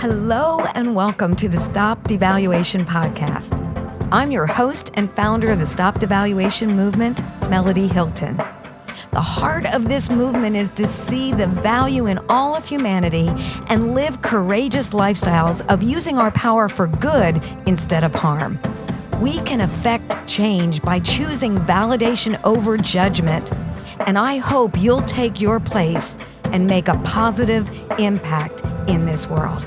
Hello and welcome to the StopDevaluation podcast. I'm your host and founder of the StopDevaluation movement, Melodye Hilton. The heart of this movement is to see the value in all of humanity and live courageous lifestyles of using our power for good instead of harm. We can affect change by choosing validation over judgment, and I hope you'll take your place and make a positive impact in this world.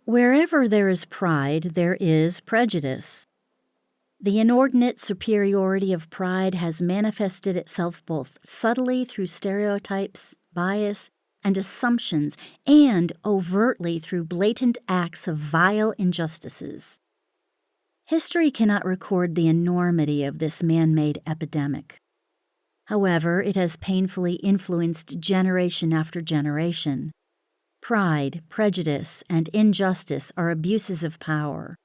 Wherever there is pride, there is prejudice. The inordinate superiority of pride has manifested itself both subtly through stereotypes, bias, and assumptions, and overtly through blatant acts of vile injustices. History cannot record the enormity of this man-made epidemic. However, it has painfully influenced generation after generation. Pride, prejudice, and injustice are abuses of power.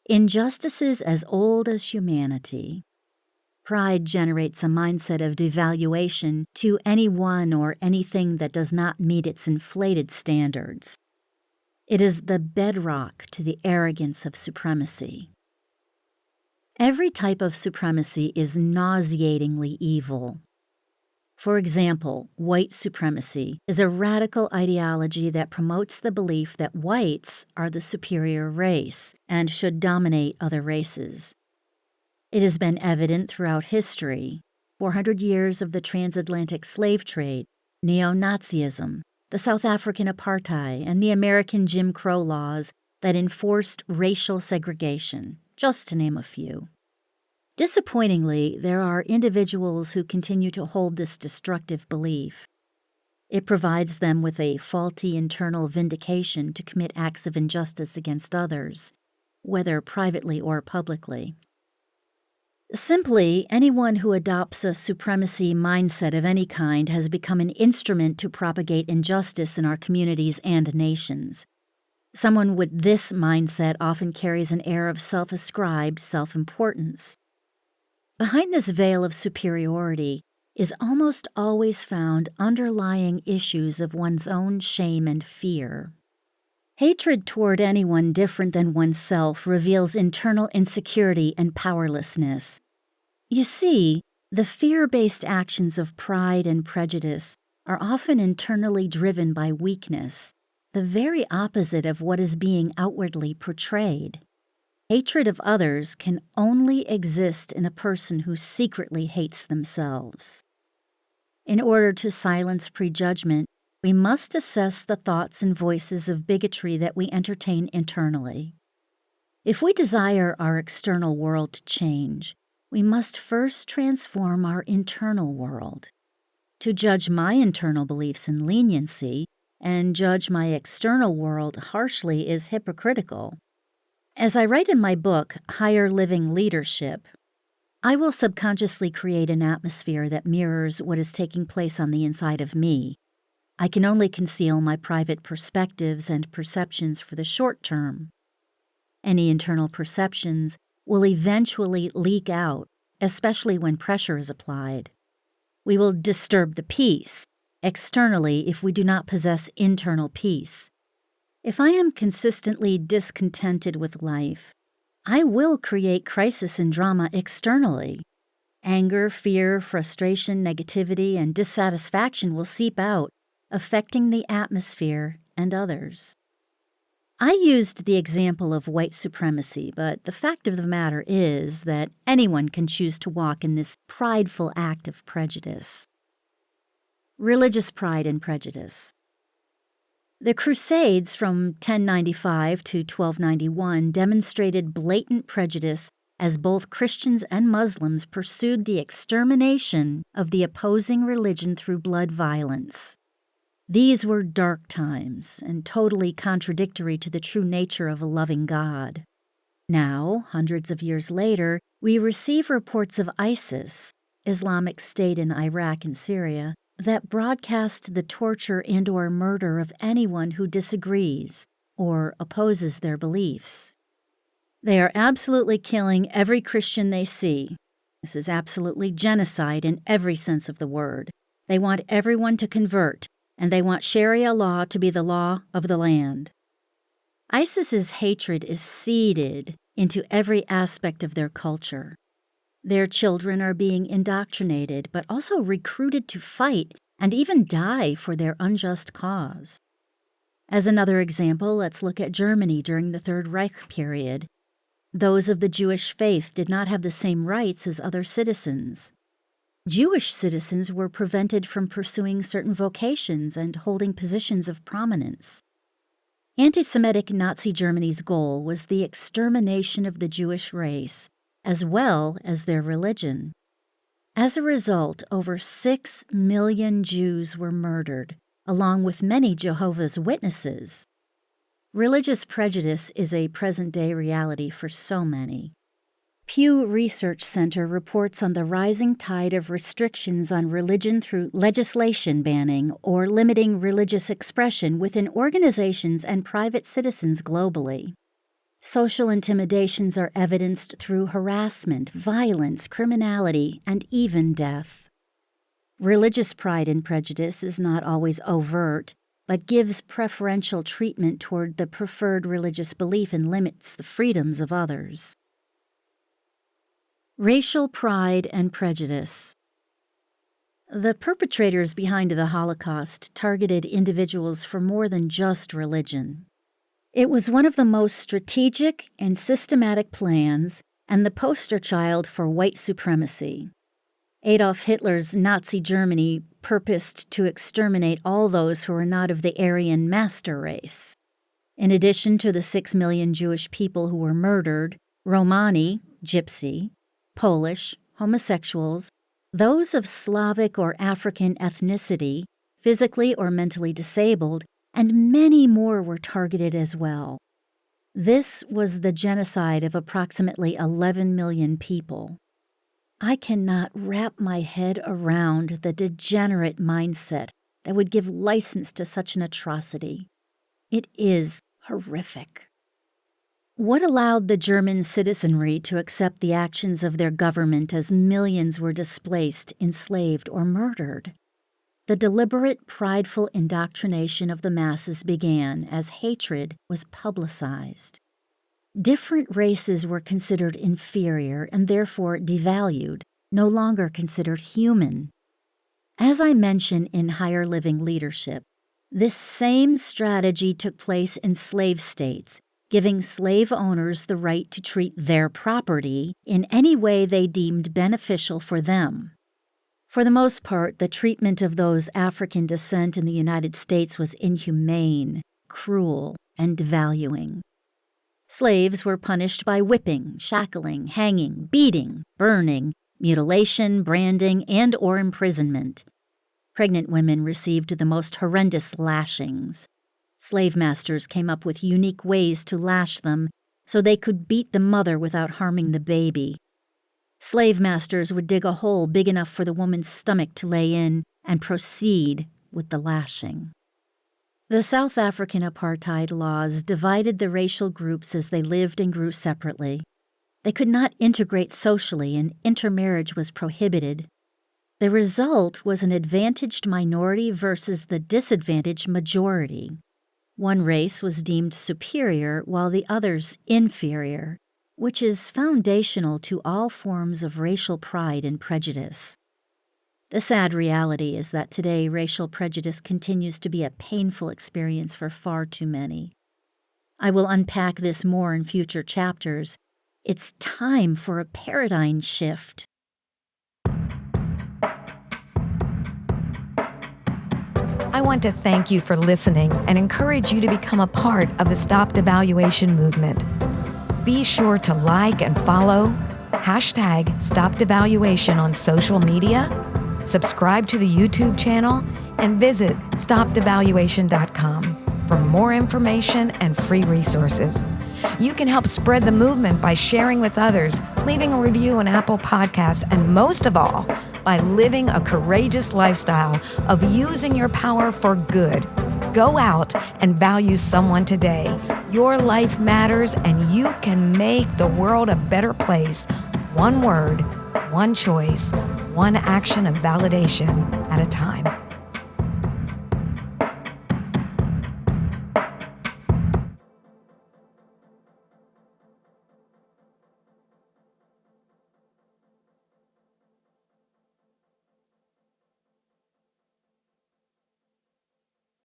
Injustices as old as humanity. Pride generates a mindset of devaluation to anyone or anything that does not meet its inflated standards. It is the bedrock to the arrogance of supremacy. Every type of supremacy is nauseatingly evil. For example, white supremacy is a radical ideology that promotes the belief that whites are the superior race and should dominate other races. It has been evident throughout history, 400 years of the transatlantic slave trade, neo-Nazism, the South African apartheid, and the American Jim Crow laws that enforced racial segregation, just to name a few. Disappointingly, there are individuals who continue to hold this destructive belief. It provides them with a faulty internal vindication to commit acts of injustice against others, whether privately or publicly. Simply, anyone who adopts a supremacy mindset of any kind has become an instrument to propagate injustice in our communities and nations. Someone with this mindset often carries an air of self-ascribed self-importance. Behind this veil of superiority is almost always found underlying issues of one's own shame and fear. Hatred toward anyone different than oneself reveals internal insecurity and powerlessness. You see, the fear-based actions of pride and prejudice are often internally driven by weakness, the very opposite of what is being outwardly portrayed. Hatred of others can only exist in a person who secretly hates themselves. In order to silence prejudgment, we must assess the thoughts and voices of bigotry that we entertain internally. If we desire our external world to change, we must first transform our internal world. To judge my internal beliefs in leniency and judge my external world harshly is hypocritical. As I write in my book, Higher Living Leadership, I will subconsciously create an atmosphere that mirrors what is taking place on the inside of me. I can only conceal my private perspectives and perceptions for the short term. Any internal perceptions will eventually leak out, especially when pressure is applied. We will disturb the peace externally if we do not possess internal peace. If I am consistently discontented with life, I will create crisis and drama externally. Anger, fear, frustration, negativity, and dissatisfaction will seep out, affecting the atmosphere and others. I used the example of white supremacy, but the fact of the matter is that anyone can choose to walk in this prideful act of prejudice. Religious pride and prejudice. The Crusades from 1095 to 1291 demonstrated blatant prejudice as both Christians and Muslims pursued the extermination of the opposing religion through blood violence. These were dark times and totally contradictory to the true nature of a loving God. Now, hundreds of years later, we receive reports of ISIS, Islamic State in Iraq and Syria, that broadcast the torture and/or murder of anyone who disagrees or opposes their beliefs. They are absolutely killing every Christian they see, This is absolutely genocide in every sense of the word. They want everyone to convert, and they want Sharia law to be the law of the land. ISIS's hatred is seeded into every aspect of their culture. Their children are being indoctrinated, but also recruited to fight and even die for their unjust cause. As another example, let's look at Germany during the Third Reich period. Those of the Jewish faith did not have the same rights as other citizens. Jewish citizens were prevented from pursuing certain vocations and holding positions of prominence. Anti-Semitic Nazi Germany's goal was the extermination of the Jewish race, as well as their religion. As a result, over 6 million Jews were murdered, along with many Jehovah's Witnesses. Religious prejudice is a present-day reality for so many. Pew Research Center reports on the rising tide of restrictions on religion through legislation banning or limiting religious expression within organizations and private citizens globally. Social intimidations are evidenced through harassment, violence, criminality, and even death. Religious pride and prejudice is not always overt, but gives preferential treatment toward the preferred religious belief and limits the freedoms of others. Racial pride and prejudice. The perpetrators behind the Holocaust targeted individuals for more than just religion. It was one of the most strategic and systematic plans and the poster child for white supremacy. Adolf Hitler's Nazi Germany purposed to exterminate all those who were not of the Aryan master race. In addition to the 6 million Jewish people who were murdered, Romani, Gypsy, Polish, homosexuals, those of Slavic or African ethnicity, physically or mentally disabled, and many more were targeted as well. This was the genocide of approximately 11 million people. I cannot wrap my head around the degenerate mindset that would give license to such an atrocity. It is horrific. What allowed the German citizenry to accept the actions of their government as millions were displaced, enslaved, or murdered? The deliberate, prideful indoctrination of the masses began as hatred was publicized. Different races were considered inferior and therefore devalued, no longer considered human. As I mentioned in Higher Living Leadership, this same strategy took place in slave states, giving slave owners the right to treat their property in any way they deemed beneficial for them. For the most part, the treatment of those African descent in the United States was inhumane, cruel, and devaluing. Slaves were punished by whipping, shackling, hanging, beating, burning, mutilation, branding, and/or imprisonment. Pregnant women received the most horrendous lashings. Slave masters came up with unique ways to lash them so they could beat the mother without harming the baby. Slave masters would dig a hole big enough for the woman's stomach to lay in and proceed with the lashing. The South African apartheid laws divided the racial groups as they lived and grew separately. They could not integrate socially, and intermarriage was prohibited. The result was an advantaged minority versus the disadvantaged majority. One race was deemed superior while the others inferior, which is foundational to all forms of racial pride and prejudice. The sad reality is that today racial prejudice continues to be a painful experience for far too many. I will unpack this more in future chapters. It's time for a paradigm shift. I want to thank you for listening and encourage you to become a part of the StopDevaluation movement. Be sure to like and follow #StopDevaluation on social media, subscribe to the YouTube channel, and visit StopDevaluation.com for more information and free resources. You can help spread the movement by sharing with others, leaving a review on Apple Podcasts, and most of all, by living a courageous lifestyle of using your power for good. Go out and value someone today. Your life matters, and you can make the world a better place. One word one choice, one action of validation at a time.